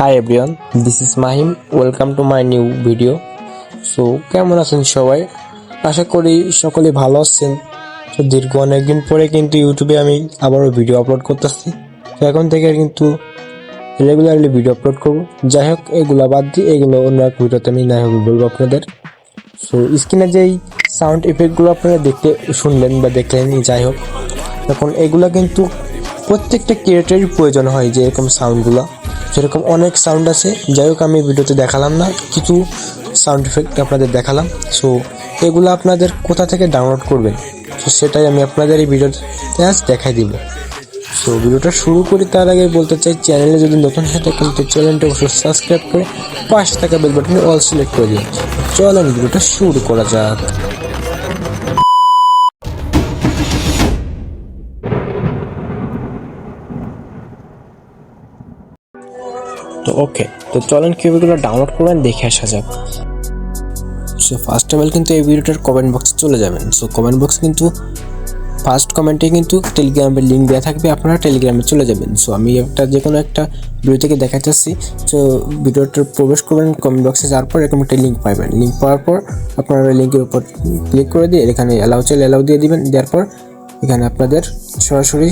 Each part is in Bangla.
Hi everyone, this is Mahim. Welcome to my new video. So কেমন আছেন সবাই? আশা করি সকলে ভালো আছেন। তো দীর্ঘ অনেকদিন পরে কিন্তু ইউটিউবে আমি আবারও ভিডিও আপলোড করতেছি। তো এখন থেকে কিন্তু রেগুলারলি ভিডিও আপলোড করব। যাই হোক, এগুলা বাদ দিয়ে এগুলো অন্য এক ভিডিওতে আমি না হোক বলবো আপনাদের। সো স্ক্রিনে যেই সাউন্ড ইফেক্টগুলো আপনারা শুনলেন বা দেখলেন, যাই হোক, এখন এগুলা কিন্তু প্রত্যেকটা ক্রিয়েটরের প্রয়োজন হয় যে এরকম সাউন্ডগুলো। সেরকম অনেক সাউন্ড আছে, যাই হোক আমি ভিডিওতে দেখালাম না, কিছু সাউন্ড ইফেক্ট আপনাদের দেখালাম। সো এগুলো আপনাদের কোথা থেকে ডাউনলোড করবেন, তো সেটাই আমি আপনাদের এই ভিডিওতে আজ দেখাই দিব। সো ভিডিওটা শুরু করি তার আগে বলতে চাই, চ্যানেলে যদি নতুন হয়ে থাকেন তো চ্যানেলটা অবশ্যই সাবস্ক্রাইব করে পাশে থাকা বেল বাটনে অল সিলেক্ট করে দিন। চলেন ভিডিওটা শুরু করা যাক। তো ওকে, তো চলেন কিভাবে ডাউনলোড করবেন দেখে আসা যাক। সো ফার্স্ট অফ অল কিন্তু এই ভিডিওটার কমেন্ট বক্সে চলে যাবেন। সো কমেন্ট বক্স কিন্তু ফার্স্ট কমেন্টে কিন্তু টেলিগ্রামের লিঙ্ক দেওয়া থাকবে, আপনারা টেলিগ্রামে চলে যাবেন। সো আমি একটা যে কোনো একটা ভিডিও থেকে দেখাচ্ছি। সো ভিডিওটা প্রবেশ করবেন কমেন্ট বক্সে, যাওয়ার পর এরকম একটা লিঙ্ক পাবেন। লিঙ্ক পাওয়ার পর আপনারা লিঙ্কের উপর ক্লিক করে দিয়ে এখানে অ্যালাউ চাইলে অ্যালাউ দিয়ে দিবেন। দেওয়ার পর এখানে আপনাদের সরাসরি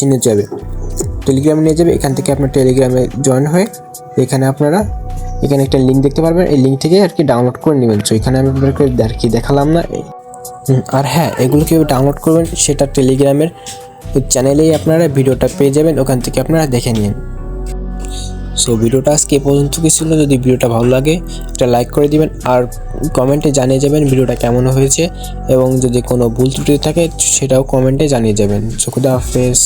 নিয়ে যাবে, টেলিগ্রামে নিয়ে যাবে। এখান থেকে আপনার টেলিগ্রামে জয়েন হয়ে এখানে আপনারা এখানে একটা লিঙ্ক দেখতে পারবেন, এই লিঙ্ক থেকে আর কি ডাউনলোড করে নেবেন। সো এখানে আমি আপনাদেরকে আর কি দেখালাম না। আর হ্যাঁ, এগুলো কীভাবে ডাউনলোড করবেন সেটা টেলিগ্রামের চ্যানেলেই আপনারা ভিডিওটা পেয়ে যাবেন, ওখান থেকে আপনারা দেখে নিন। সো ভিডিওটা আজকে এ পর্যন্ত কি ছিল। যদি ভিডিওটা ভালো লাগে একটা লাইক করে দিবেন, আর কমেন্টে জানিয়ে যাবেন ভিডিওটা কেমন হয়েছে, এবং যদি কোনো ভুল ত্রুটি থাকে সেটাও কমেন্টে জানিয়ে যাবেন। সো খুদা হাফেজ।